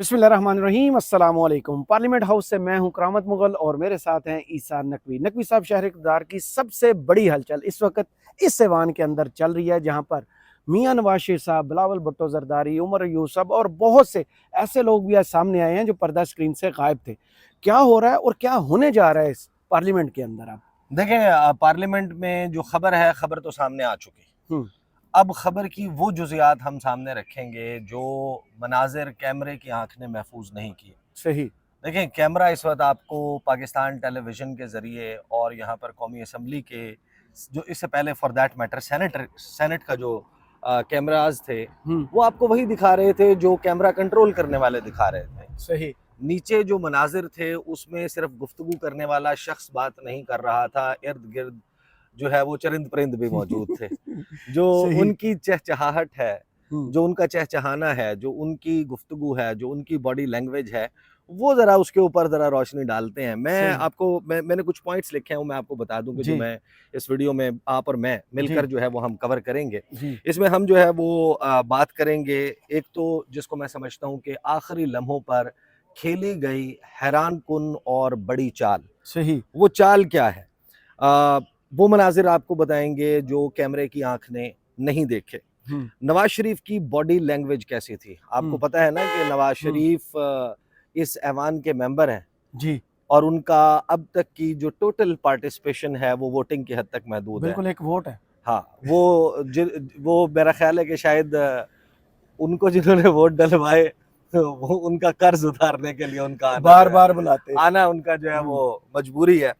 बिस्मिल्लाहिर्रहमानिर्रहीम अस्सलाम वालेकुम। पार्लियामेंट हाउस से मैं हूं करामत मुगल और मेरे साथ हैं ईसा नकवी। नकवी साहब शहर इक़्तिदार की सबसे बड़ी हलचल इस वक्त इस ऐवान के अंदर चल रही है, जहां पर मियां नवाज शरीफ साहब, बिलावल भुट्टो जरदारी, उमर यूसुफ और बहुत से ऐसे लोग भी आज सामने आए हैं जो पर्दा स्क्रीन से गायब थे। क्या हो रहा है और क्या होने जा रहा है इस पार्लियामेंट के अंदर? आप देखें, पार्लियामेंट में जो खबर है, खबर तो सामने आ चुकी। हम्म, अब खबर की वो जुज़ियात हम सामने रखेंगे जो मनाजिर कैमरे की आंख ने महफूज नहीं किए। सही। देखें, कैमरा इस वक्त आपको पाकिस्तान टेलीविज़न के ज़रिए और यहाँ पर कौमी असम्बली के जो इससे पहले फॉर दैट मैटर सेनेट का जो कैमराज थे, वो आपको वही दिखा रहे थे जो कैमरा कंट्रोल करने वाले दिखा रहे थे। सही। नीचे जो मनाजिर थे उसमें सिर्फ गुफ्तगू करने वाला शख्स बात नहीं कर रहा था, इर्द गिर्द जो है वो चरिंद परिंद भी मौजूद थे। जो सही। उनकी चहचहाहट है, हम्म, जो उनका चहचहाना है, जो उनकी गुफ्तगू है, जो उनकी बॉडी लैंग्वेज है, वो ज़रा उसके ऊपर ज़रा रोशनी डालते हैं। सही। मैंने कुछ पॉइंट्स लिखे हैं, वो मैं आपको बता दूं कि जो जी। मैं इस वीडियो में आप और मैं जी। मिलकर जो है वो हम कवर करेंगे। जी। इसमें हम जो है वो बात करेंगे, एक तो जिसको मैं समझता हूँ कि आखिरी लम्हों पर खेली गई हैरान कुन और बड़ी चाल, सही। वो चाल क्या है? अ, वो मनाजिर आपको बताएंगे जो कैमरे की आंख ने नहीं देखे। हम्म। नवाज शरीफ की बॉडी लैंग्वेज कैसी थी? आपको हम्म। पता है ना कि नवाज हम्म। शरीफ इस ऐवान के मेंबर हैं जी। और उनका अब तक की जो टोटल पार्टिसिपेशन है वो वोटिंग की हद तक महदूद है। बिल्कुल एक वोट है। हाँ, वो मेरा ख्याल है कि शायद उनको जिन्होंने वोट डलवाए वो उनका कर्ज उतारने के लिए उनका आना बार जो है बार बुलाते। आना उनका जो है हम्म। वो मजबूरी है।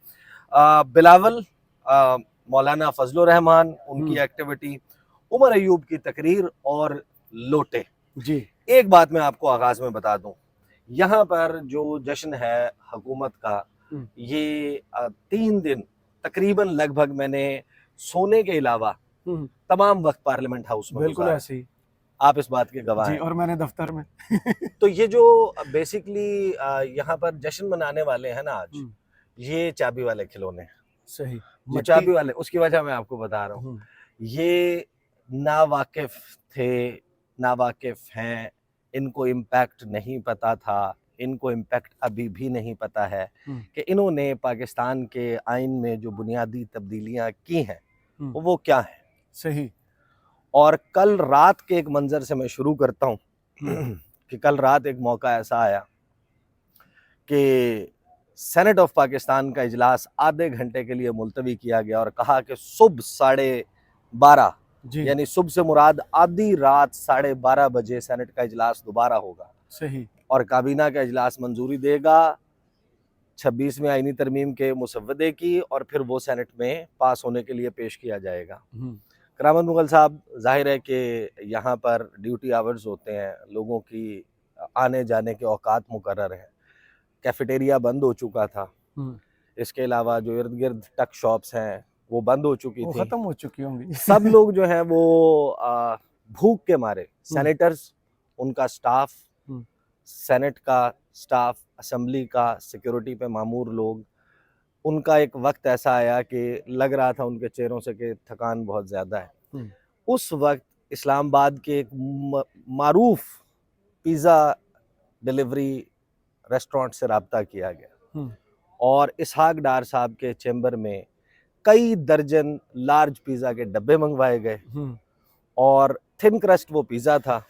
बिलावल, मौलाना फजलुर रहमान, उनकी हम्म। एक्टिविटी, उमर अयूब की तकरीर और लोटे। जी। एक बात मैं आपको आगाज में बता दूं, यहाँ पर जो जश्न है हुकूमत का, हम्म। ये 3 दिन तकरीबन लगभग मैंने सोने के अलावा हम्म। तमाम वक्त पार्लियामेंट हाउस में बिल्कुल गुजारा। ऐसे ही। आप इस बात के गवाह जी, हैं। और मैंने दफ्तर में। तो ये जो बेसिकली यहाँ पर जश्न मनाने वाले हैं ना आज, हम्म। ये चाबी वाले खिलौने हैं। सही। जो मट्टी। चाबी वाले, उसकी वजह मैं आपको बता रहा हूँ। हम्म। ये नावाकिफ थे, नावाकिफ हैं, इनको इम्पैक्ट नहीं पता था, इनको इम्पैक्ट अभी भी नहीं पता है हम्म। कि इन्होंने पाकिस्तान के आइन में जो बुनियादी तब्दीलियां की हैं हम्म। वो क्या हैं। सही। और कल रात के एक मंजर से मैं शुरू करता हूँ हम्म। कि कल रात एक मौका ऐसा आया कि सेनेट ऑफ पाकिस्तान का इजलास आधे घंटे के लिए मुलतवी किया गया और कहा कि सुबह 12:30, जी। यानी सुबह से मुराद आधी रात 12:30 बजे सेनेट का इजलास दोबारा होगा सही। और काबीना का इजलास मंजूरी देगा 26वीं आईनी तरमीम के मुसव्वदे की और फिर वो सेनेट में पास होने के लिए पेश किया जाएगा। हम्म। करामत मुगल साहब, जाहिर है कि यहाँ पर ड्यूटी आवर्स होते हैं, लोगों की आने जाने के औकात मुकर्रर हैं, कैफेटेरिया बंद हो चुका था, हम्म। इसके अलावा जो इर्द गिर्द टक शॉप्स हैं वो बंद हो चुकी वो थी। खत्म हो चुकी होंगी। सब लोग जो हैं वो भूख के मारे, हम्म। सेनेटर्स, उनका स्टाफ, हम्म। सेनेट का स्टाफ, असम्बली का, सिक्योरिटी पे मामूर लोग, उनका एक वक्त ऐसा आया कि लग रहा था उनके चेहरों से कि थकान बहुत ज़्यादा है। हम्म। उस वक्त इस्लामाबाद के एक मारूफ पिज़्ज़ा डिलीवरी रेस्टोरेंट से रब्ता किया गया हम्म। और इसहाक डार साहब के चेंबर में कई दर्जन लार्ज पिज़्ज़ा के डब्बे मंगवाए गए हम्म। और थिन क्रस्ट वो पिज़्ज़ा था।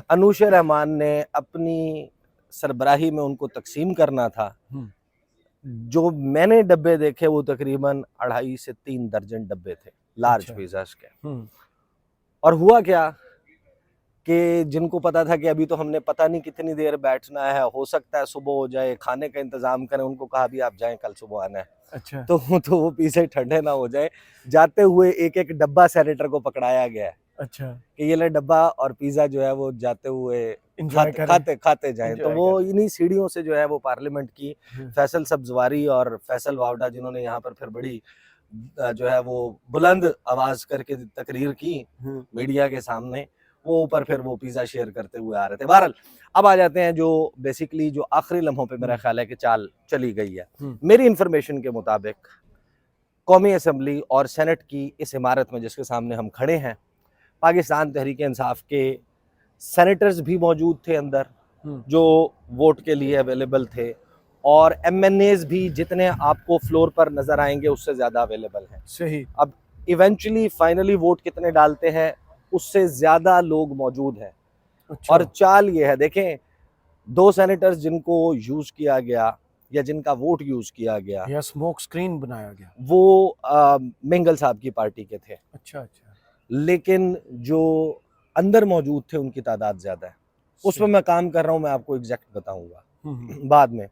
अनूश रहमान ने अपनी सरबराही में उनको तकसीम करना था। हम्म। जो मैंने डब्बे देखे वो तकरीबन 2.5 से 3 दर्जन डब्बे थे लार्ज अच्छा। पिज़्ज़ास के। हम्म। और हुआ क्या कि जिनको पता था कि अभी तो हमने पता नहीं कितनी देर बैठना है, हो सकता है सुबह हो जाए, खाने का इंतज़ाम करें, उनको कहा भी आप जाएं, कल सुबह आना है। अच्छा। तो वो पीछे ठंडे ना हो जाए, जाते हुए एक एक डब्बा सेनेटर को पकड़ाया गया है अच्छा। कि ये ले डब्बा और पिज़्ज़ा जो है वो जाते हुए इंजॉय खाते करें। खाते खाते जाएं। तो इंजॉय वो करें। इन्हीं सीढ़ियों से जो है वो पार्लियामेंट की हम्म। फैसल सब्जवारी और फैसल वावडा, जिन्होंने यहाँ पर फिर बड़ी जो है वो बुलंद आवाज करके तकरीर की हम्म। मीडिया के सामने, वो ऊपर फिर वो पिज़्ज़ा शेयर करते हुए आ रहे थे। बहरहाल, अब आ जाते हैं जो बेसिकली जो आखिरी लम्हों पे मेरा ख्याल है कि चाल चली गई है। मेरी इंफॉर्मेशन के मुताबिक कौमी असम्बली और सेनेट की इस इमारत में जिसके सामने हम खड़े हैं, पाकिस्तान तहरीक इंसाफ के सेनेटर्स भी मौजूद थे अंदर, जो वोट के लिए अवेलेबल थे, और एमएनएज भी जितने आपको फ्लोर पर नजर आएंगे उससे ज्यादा अवेलेबल हैं। सही। अब इवेंचुअली फाइनली वोट कितने डालते हैं उससे ज्यादा लोग मौजूद हैं। अच्छा। और चाल ये है, देखें, 2 सेनेटर्स जिनको यूज किया गया या जिनका वोट यूज किया गया, या स्मोक स्क्रीन बनाया गया। वो मिंगल साहब की पार्टी के थे, अच्छा अच्छा। लेकिन जो अंदर मौजूद थे उनकी तादाद ज्यादा है। उस पर मैं काम कर रहा हूँ, मैं आपको एग्जैक्ट बताऊंगा बाद में।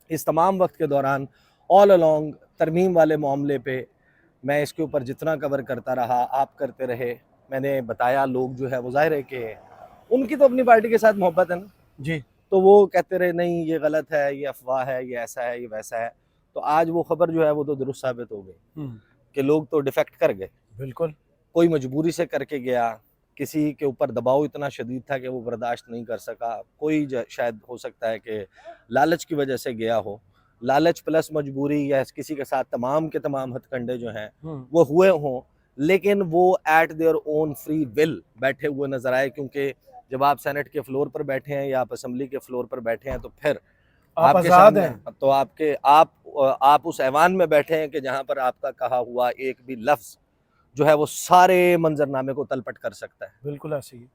इस तमाम वक्त के दौरान ऑल अलोंग तरमीम वाले मामले पे मैं इसके ऊपर जितना कवर करता रहा, आप करते रहे, मैंने बताया, लोग जो है वो जाहिर है कि उनकी तो अपनी पार्टी के साथ मोहब्बत है ना जी। तो वो कहते रहे नहीं ये गलत है, ये अफवाह है, ये ऐसा है, ये वैसा है। तो आज वो खबर जो है वो तो दुरुस्त साबित हो गई कि लोग तो डिफेक्ट कर गए। बिल्कुल। कोई मजबूरी से करके गया, किसी के ऊपर दबाव इतना शदीद था कि वो बर्दाश्त नहीं कर सका, कोई शायद हो सकता है कि लालच की वजह से गया हो, लालच प्लस मजबूरी, या किसी के साथ तमाम के तमाम हथकंडे जो हैं वो हुए हों, लेकिन वो eight their own free will बैठे हुए नजर आए। क्योंकि जब आप सेनेट के फ्लोर पर बैठे हैं या आप असेंबली के फ्लोर पर बैठे हैं तो फिर आप आपके आजाद सामने हैं। तो आप उस ऐवान में बैठे हैं कि जहां पर आपका कहा हुआ एक भी लफ्ज जो है वो सारे मंजरनामे को तलपट कर सकता है। बिल्कुल ऐसे ही।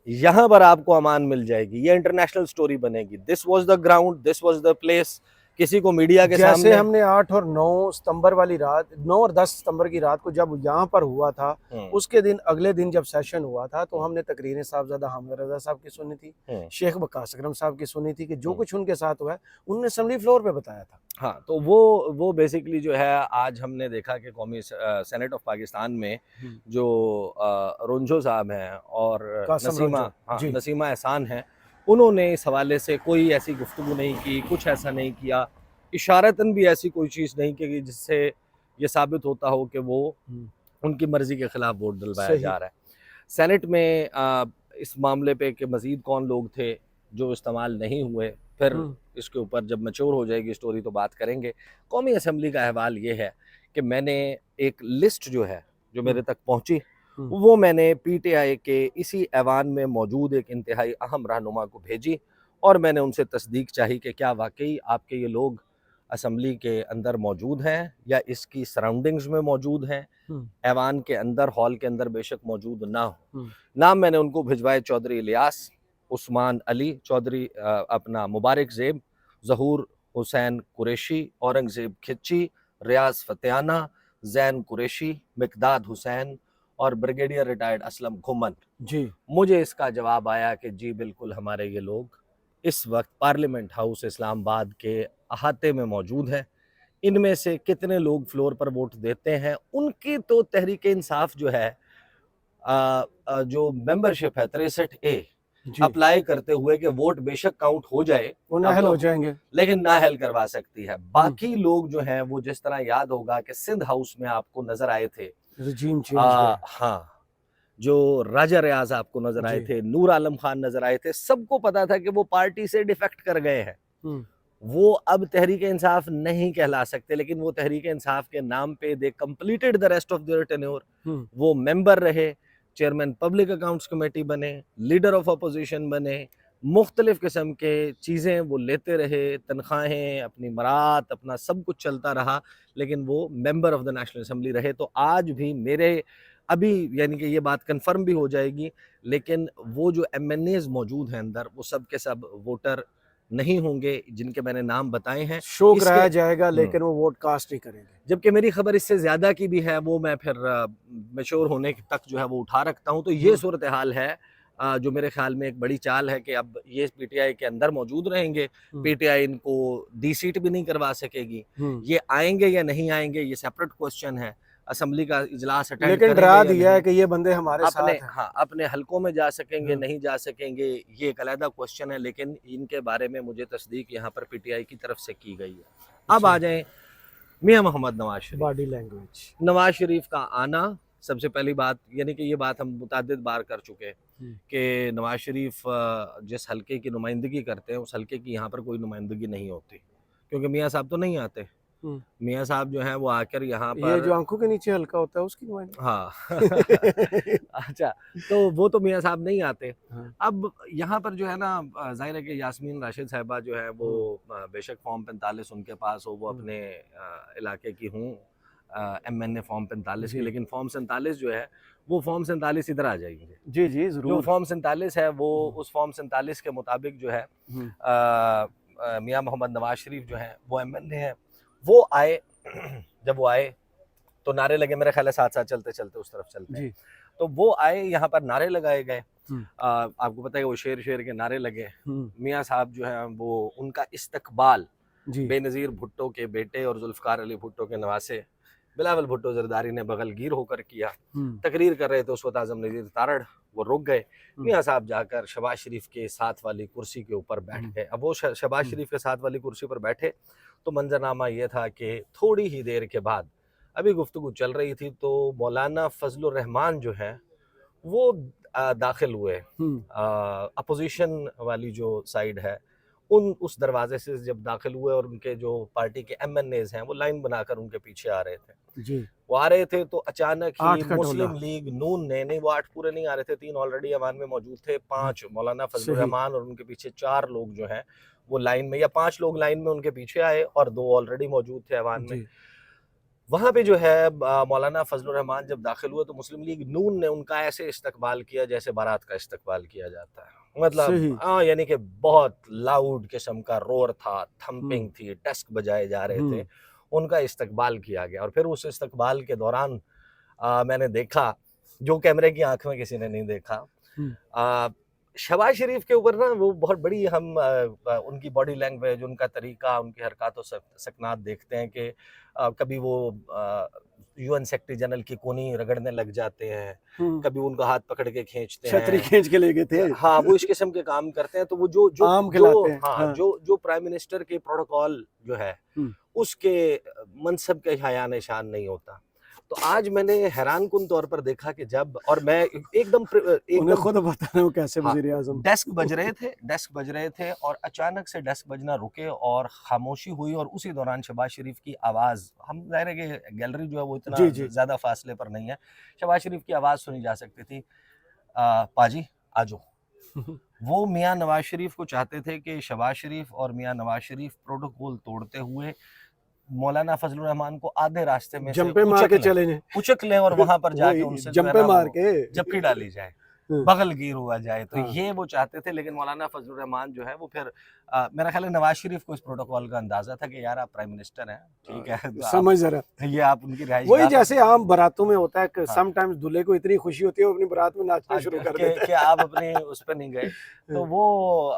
यहाँ पर आपको अमान मिल जाएगी, ये इंटरनेशनल स्टोरी बनेगी। This was the ground, this was the place. किसी को मीडिया के जैसे सामने हमने 8 और 9 सितंबर वाली रात, 9 और 10 सितंबर की रात को जब यहाँ पर हुआ था, उसके दिन अगले दिन जब सेशन हुआ था तो हमने तकरीरें साहबजादा हामिद रजा साहब की सुनी थी, शेख वकास अकरम साहब की सुनी थी कि जो कुछ उनके साथ हुआ है उन्होंने असेंबली फ्लोर पे बताया था। हाँ, तो वो बेसिकली जो है आज हमने देखा कि कौमी सेनेट ऑफ पाकिस्तान में जो रोंझो साहब हैं और नसीमा एहसान हैं, उन्होंने इस हवाले से कोई ऐसी गुफ्तगू नहीं की, कुछ ऐसा नहीं किया, इशारतन भी ऐसी कोई चीज़ नहीं की जिससे ये साबित होता हो कि वो उनकी मर्जी के खिलाफ वोट डलवाया जा रहा है। सेनेट में इस मामले पे कि मज़ीद कौन लोग थे जो इस्तेमाल नहीं हुए, फिर इसके ऊपर जब मैच्योर हो जाएगी स्टोरी तो बात करेंगे। कौमी असम्बली का अहवाल ये है कि मैंने एक लिस्ट जो है जो मेरे तक पहुंची वो मैंने पीटीआई के इसी ऐवान में मौजूद एक इंतहाई अहम रहनुमा को भेजी और मैंने उनसे तस्दीक चाही कि क्या वाकई आपके ये लोग असम्बली के अंदर मौजूद हैं या इसकी सराउंडिंग्स में मौजूद हैं, ऐवान के अंदर, हॉल के अंदर बेशक मौजूद ना हो। नाम मैंने उनको भिजवाए: चौधरी इलियास, उस्मान अली चौधरी, अपना मुबारक ज़ेब, ज़हूर हुसैन कुरैशी, औरंगज़ेब खिच्ची, रियाज फतेहाना, जैन कुरैशी, मिकदाद हुसैन और ब्रिगेडियर रिटायर्ड असलम घुमन। जी। मुझे इसका जवाब आया कि जी बिल्कुल हमारे ये लोग इस वक्त पार्लियामेंट हाउस इस्लामाबाद के अहाते में मौजूद हैं। इनमें से कितने लोग फ्लोर पर वोट देते हैं, उनकी तो तहरीक इंसाफ जो है जो मेंबरशिप है 63A अप्लाई करते हुए कि वोट बेशक काउंट हो जाए, नाहल हो जाएंगे, लेकिन नाहल करवा सकती है। बाकी लोग जो हैं वो, जिस तरह याद होगा कि सिंध हाउस में आपको नजर आए थे रजीम चेंज हाँ, जो राजा रियाज आपको नजर आए थे, नूर आलम खान नजर आए थे, सबको पता था कि वो पार्टी से डिफेक्ट कर गए हैं। वो अब तहरीक इंसाफ नहीं कहला सकते, लेकिन वो तहरीक इंसाफ के नाम पे दे completed the rest of their tenure. वो मेंबर रहे, चेयरमैन पब्लिक अकाउंट्स कमेटी बने, लीडर ऑफ अपोजिशन बने, मुख्तलिफ किस्म के चीज़ें वो लेते रहे, तनख्वाहें, अपनी मरात, अपना सब कुछ चलता रहा, लेकिन वो member of the national assembly रहे। तो आज भी मेरे अभी यानी कि ये बात कंफर्म भी हो जाएगी, लेकिन वो जो एमएनएज मौजूद हैं अंदर, वो सब के सब वोटर नहीं होंगे जिनके मैंने नाम बताए हैं। शो कराया जाएगा लेकिन वो वोट कास्ट नहीं करेंगे। जबकि मेरी खबर इससे ज्यादा की भी है, वो मैं फिर मैच्योर होने तक जो है वो उठा रखता हूं। तो ये सूरत हाल है जो मेरे ख्याल में एक बड़ी चाल है कि अब ये पीटीआई के अंदर मौजूद रहेंगे, पीटीआई इनको डी सीट भी नहीं करवा सकेगी। ये आएंगे या नहीं आएंगे ये सेपरेट क्वेश्चन है। असेंबली का इजलास अटेंड करेंगे, लेकिन डरा दिया है कि ये बंदे हमारे साथ हैं। हाँ, अपने हलकों में जा सकेंगे नहीं जा सकेंगे ये एक अलग क्वेश्चन है, लेकिन इनके बारे में मुझे तस्दीक यहाँ पर पीटीआई की तरफ से की गई है। अब आ जाएं मियां मोहम्मद नवाज शरीफ। बॉडी लैंग्वेज, नवाज शरीफ का आना, सबसे पहली बात, यानी कि ये बात हम मुतादिद बार कर चुके हैं कि नवाज शरीफ जिस हलके की नुमाइंदगी करते हैं उस हलके की यहाँ पर कोई नुमाइंदगी नहीं होती, क्योंकि मियाँ साहब तो नहीं आते। मियाँ साहब जो हैं वो आकर यहाँ ये पर जो आंखों के नीचे हल्का होता है उसकी नुमाइंदगी। हाँ अच्छा, तो वो तो मियाँ साहब नहीं आते। हाँ। अब यहाँ पर जो है ना ज़ाहिर है कि यास्मीन राशिद साहिबा जो है वो बेशक फॉर्म 45 उनके पास हो, वो अपने इलाके की हूँ, MNA फॉर्म 45 की, जी। लेकिन फॉर्म 47 जो है वो फॉर्म 47 इधर आ जाएंगे। जी, जी, जो ज़रूर। फॉर्म 47 है वो उस फॉर्म 47 के मुताबिक जो है हुँ, मियाँ मोहम्मद नवाज शरीफ जो हैं वो MNA हैं, वो आए। जब वो आए तो नारे लगे, मेरे ख्याल है साथ साथ चलते चलते उस तरफ चलते हैं। जी। तो वो आए, यहाँ पर नारे लगाए गए। हुँ, आपको पता है वो शेर शेर के नारे लगे। हुँ, मियाँ साहब जो हैं वो उनका इस्तकबाल जी। बेनज़ीर भुट्टो के बेटे और जुल्फ़कार अली भुट्टो के नवासे बिलावल भुट्टो ज़रदारी ने बगलगीर होकर किया। हुँ, तकरीर कर रहे थे उस वक़्त आज़म नज़ीर तारड़, वो रुक गए। हुँ, मियाँ साहब जाकर शहबाज शरीफ के साथ वाली कुर्सी के ऊपर बैठ हुँ, गए। अब वो शहबाज हुँ, शरीफ के साथ वाली कुर्सी पर बैठे तो मंज़रनामा ये था कि थोड़ी ही देर के बाद अभी गुफ्तगू चल रही थी तो मौलाना फजलुर रहमान जो हैं वो दाखिल हुए। हुँ, अपोजिशन वाली जो साइड है उन उस दरवाजे से जब दाखिल हुए और उनके जो पार्टी के MNAs हैं वो लाइन बनाकर उनके पीछे आ रहे थे। जी। वो आ रहे थे तो अचानक ही 8 का टोला। मुस्लिम लीग नून ने, नहीं वो 8 पूरे नहीं आ रहे थे, 3 ऑलरेडी ऐवान में मौजूद थे, हुँ, 5 मौलाना फजलुर सही। रहमान और उनके पीछे 4 लोग जो हैं वो लाइन में, या 5 लोग लाइन में उनके पीछे आए और 2 ऑलरेडी मौजूद थे ऐवान में। जी। वहाँ पे जो है मौलाना फजलुर रहमान जब दाखिल हुए तो मुस्लिम लीग नून ने उनका ऐसे इस्तकबाल किया जैसे बारात का इस्तकबाल किया जाता है। मतलब सही। हाँ, यानी कि बहुत लाउड किस्म का रोर था, हुँ, थंपिंग थी, डेस्क बजाए जा रहे थे। हुँ, उनका इस्तकबाल किया गया और फिर उस इस्तकबाल के दौरान मैंने देखा जो कैमरे की आँख में किसी ने नहीं देखा। हुँ, अ, शहबाज शरीफ के ऊपर ना वो बहुत बड़ी हम उनकी बॉडी लैंग्वेज, उनका तरीका, उनकी हरकत और सकनात देखते हैं कि कभी वो UN सेक्रेटरी जनरल की कोनी रगड़ने लग जाते हैं, हुँ। कभी उनका हाथ पकड़ के खींचते छतरी हैं। खींच के ले गए थे। हाँ, वो इस किस्म के काम करते हैं। तो वो जो जो आम जो खिलाते हैं। हाँ, हाँ। जो प्राइम मिनिस्टर के प्रोटोकॉल जो है, हुँ। उसके मनसब के हया निशान नहीं होता। तो आज मैंने हैरानकुन तौर पर देखा कि जब और मैं उन्हें एकदम खुद पता है वो कैसे हाँ, वज़ीर-ए-आज़म। डेस्क बज रहे थे और अचानक से डेस्क बजना रुके और खामोशी हुई और उसी दौरान शहबाज शरीफ की आवाज़, हम ज़ाहिर है कि गैलरी जो है वो इतना जी, जी। ज़्यादा फासले पर नहीं है, शहबाज शरीफ की आवाज़ सुनी जा सकती थी, पाजी आ जाओ। वो मियाँ नवाज शरीफ को चाहते थे कि शहबाज शरीफ और मियाँ नवाज शरीफ प्रोटोकॉल तोड़ते हुए मौलाना फजलुर रहमान को आधे रास्ते में से जंपे मार के चले जाएँ। उचक लें और वहाँ पर जाके वही उनसे जो है जंपे ना मार वो के। जप्पी डाली जाए, हुँ, बगलगीर हुआ जाए। तो हाँ। ये वो चाहते थे, लेकिन मौलाना फजलुर रहमान जो है वो फिर मेरा ख्याल है नवाज शरीफ को इस प्रोटोकॉल का अंदाजा था कि यार आप प्राइम मिनिस्टर हैं, ठीक है, तो आप समझ ज़रा। ये आप उनकी वही रिहाइशगाह में जैसे आम बारातों में होता है कि हाँ, समटाइम्स दूल्हे को इतनी खुशी होती है वो अपनी बारात में नाचना शुरू कर देता कि है। आप अपने उस पे नहीं गए। तो हुँ, वो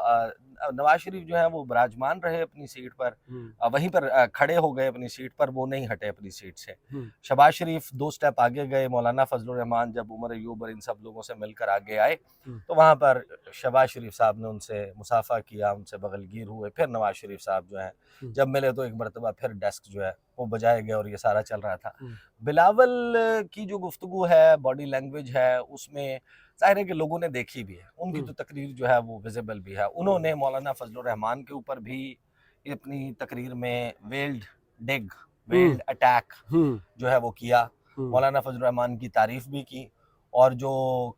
नवाज शरीफ जो है वो विराजमान रहे अपनी सीट पर, हुँ, वहीं पर खड़े हो गए अपनी सीट पर, वो नहीं हटे अपनी सीट से। हुँ, शहबाज शरीफ 2 स्टेप आगे गए, मौलाना फजलुर रहमान जब उमर अय्यूब और इन सब लोगों से मिलकर आगे आए, हुँ, तो वहाँ पर शहबाज शरीफ साहब ने उनसे मुसाफा किया, उनसे बगलगीर हुए। फिर नवाज शरीफ साहब जो हैं हुँ, जब मिले तो एक मरतबा फिर डेस्क जो है वो बजाए गए और ये सारा चल रहा था। हुँ, बिलावल की जो गुफ्तगू है, बॉडी लैंग्वेज है, उसमें ज़ाहिर है कि लोगों ने देखी भी है। उनकी हुँ, तो तकरीर जो है वो विज़िबल भी है। उन्होंने मौलाना फजलुर रहमान के ऊपर भी अपनी तकरीर में डिग, हुँ, वेल्ड अटैक हुँ, जो है वो किया। हुँ। मौलाना फजलुर रहमान की तारीफ़ भी की और जो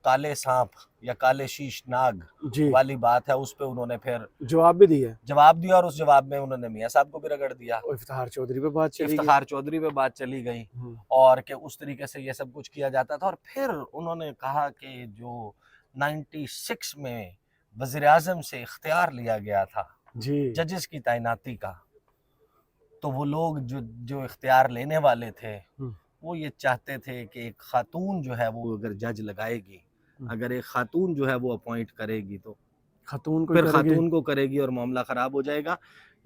काले साँप या काले शीश नाग जी, वाली बात है, उस पे उन्होंने फिर जवाब भी दिया। जवाब दिया और उस जवाब में उन्होंने मियाँ साहब को भी रगड़ दिया। और इफ्तिखार चौधरी पे बात चली गई। इफ्तिखार चौधरी पे बात चली गई हुँ, और कि उस तरीके से ये सब कुछ किया जाता था। और फिर उन्होंने कहा कि जो 96 में वज़ीर-ए-आज़म से इख्तियार लिया गया था जी, जजेस की तैनाती का, तो वो लोग जो जो इख्तियार लेने वाले थे, हुँ, वो ये चाहते थे कि एक खातून जो है वो अगर जज लगाएगी, हुँ। अगर एक खातून जो है वो अपॉइंट करेगी तो खातून कोई फिर करेगी। खातून को करेगी और मामला ख़राब हो जाएगा।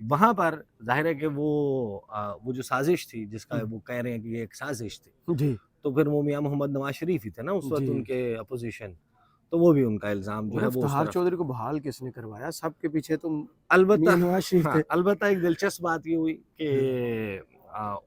वहाँ पर ज़ाहिर है कि वो जो साज़िश थी, जिसका हुँ, वो कह रहे हैं कि ये एक साज़िश थी, जी, तो फिर वो मियाँ मोहम्मद नवाज़ शरीफ ही थे ना उस वक़्त जी। उनके अपोज़िशन, तो वो भी उनका इल्ज़ाम जो और है वो उस इफ्तिखार तरफ था। चौधरी को बहाल किसने करवाया? सबके पीछे तो अलबत्ता मियां नवाज शरीफ हाँ, थे। अलबत्ता एक दिलचस्प बात ये हुई हुँ, कि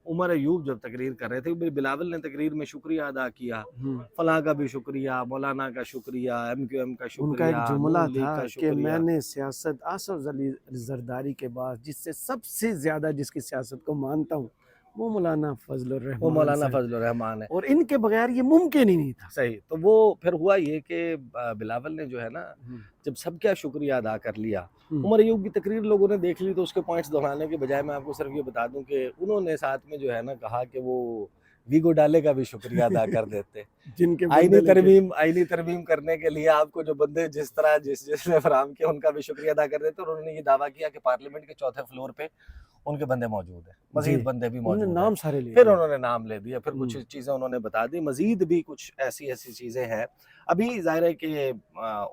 उमर अय्यूब जब तकरीर कर रहे थे, बिलावल ने तकरीर में शुक्रिया अदा किया, हुँ। फलाँ का भी शुक्रिया, मौलाना का शुक्रिया, MQM का उनका एक शुक्रिया, जुमला नून लीग था का कि शुक्रिया। मैंने सियासत आसफ ज़ली ज़रदारी के बाद जिससे सबसे ज़्यादा जिसकी सियासत को मानता हूँ, वो मौलाना फजलुर वो रहमान मौलाना से। फजलुर रहमान है। और इनके बगैर ये मुमकिन ही नहीं था। सही, तो वो फिर हुआ ये कि बिलावल ने जो है ना, जब सबका शुक्रिया अदा कर लिया, उमर अयूब की तकरीर लोगों ने देख ली, तो उसके पॉइंट्स दोहराने के बजाय मैं आपको सिर्फ ये बता दूं कि उन्होंने साथ में जो है ना कहा कि वो वीगो डाले का भी शुक्रिया अदा कर देते। जिनके बंदे लेके आईनी तरमीम करने के लिए आपको जो बंदे जिस तरह जिसने फराहम किया उनका भी शुक्रिया अदा कर देते। और उन्होंने ये दावा किया कि पार्लियामेंट के चौथे फ्लोर पे उनके बंदे मौजूद हैं, मजीद जी, बंदे भी उन्होंने मौजूद हैं। नाम सारे ले फिर लिए। उन्होंने नाम ले दिया, फिर कुछ चीज़ें उन्होंने बता दी, मजीद भी कुछ ऐसी ऐसी चीज़ें हैं। अभी ज़ाहिर है कि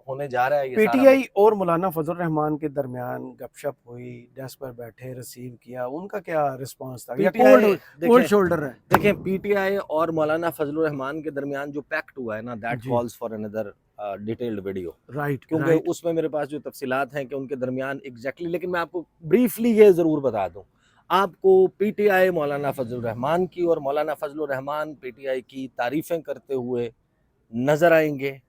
होने जा रहा है ये सारा। पीटीआई और मौलाना फजल रहमान के दरमियान गपशप हुई, डेस्क पर बैठे रिसीव किया, उनका क्या रिस्पांस था? या पीटीआई कोल्ड शोल्डर है? देखें पीटीआई और मौलाना फजलुर रहमान के दरमियान जो पैक्ट हुआ है ना, दैट जी। Calls for another detailed video, right, क्योंकि राइट। उसमें मेरे पास जो तफसीलात हैं कि उनके दरमियान एग्जैक्टली, लेकिन मैं आपको ब्रीफली ये ज़रूर बता दूं, आपको पीटीआई मौलाना फजलुर रहमान की और मौलाना फजलुर रहमान पीटीआई की तारीफ़ें करते हुए नज़र आएंगे।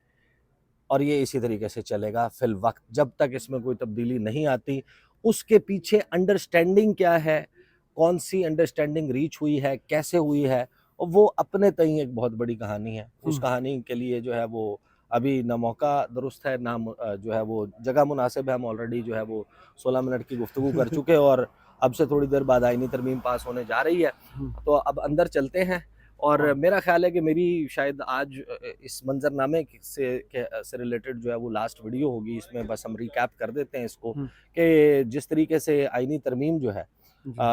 और ये इसी तरीके से चलेगा फिल वक्त, जब तक इसमें कोई तब्दीली नहीं आती। उसके पीछे अंडरस्टैंडिंग क्या है, कौन सी अंडरस्टैंडिंग रीच हुई है, कैसे हुई है, और वो अपने तई एक बहुत बड़ी कहानी है। उस कहानी के लिए जो है वो अभी ना मौका दुरुस्त है, ना जो है वो जगह मुनासिब है। हम ऑलरेडी जो है वो 16 मिनट की गुफ्तगू कर चुके, और अब से थोड़ी देर बाद आईनी तरमीम पास होने जा रही है, तो अब अंदर चलते हैं। और मेरा ख्याल है कि मेरी शायद आज इस मंजरनामे से रिलेटेड जो है वो लास्ट वीडियो होगी। इसमें बस हम रिकैप कर देते हैं इसको कि जिस तरीके से आईनी तरमीम जो है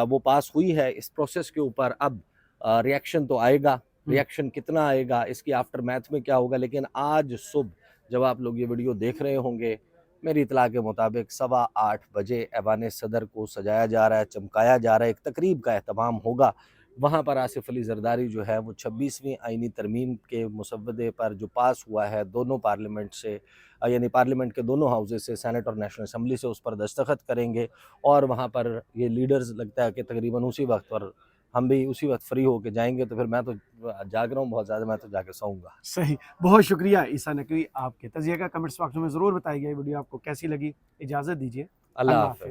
वो पास हुई है, इस प्रोसेस के ऊपर अब रिएक्शन तो आएगा। रिएक्शन कितना आएगा, इसकी आफ्टर मैथ में क्या होगा, लेकिन आज सुबह जब आप लोग ये वीडियो देख रहे होंगे, मेरी इतला के मुताबिक 8:15 बजे ऐवान सदर को सजाया जा रहा है, चमकाया जा रहा है, एक तकरीब का एहतमाम होगा। वहाँ पर आसिफ अली जरदारी जो है वो 26वीं आईनी तरमीम के मुसव्वदे पर जो पास हुआ है दोनों पार्लियामेंट से, यानी पार्लियामेंट के दोनों हाउसेज से, सेनेट और नेशनल असम्बली से, उस पर दस्तखत करेंगे। और वहाँ पर ये लीडर्स लगता है कि तकरीबन उसी वक्त पर हम भी उसी वक्त फ्री होके जाएंगे। तो फिर मैं तो जाग रहा हूँ बहुत ज़्यादा, मैं तो जाके सोऊंगा। सही, बहुत शुक्रिया ईसा नकवी। आपके तजिए का कमेंट्स बॉक्स में ज़रूर बताइए वीडियो आपको कैसी लगी। इजाज़त दीजिए, अल्लाह अल्लाह हाफ़िज़। हाफ़िज़।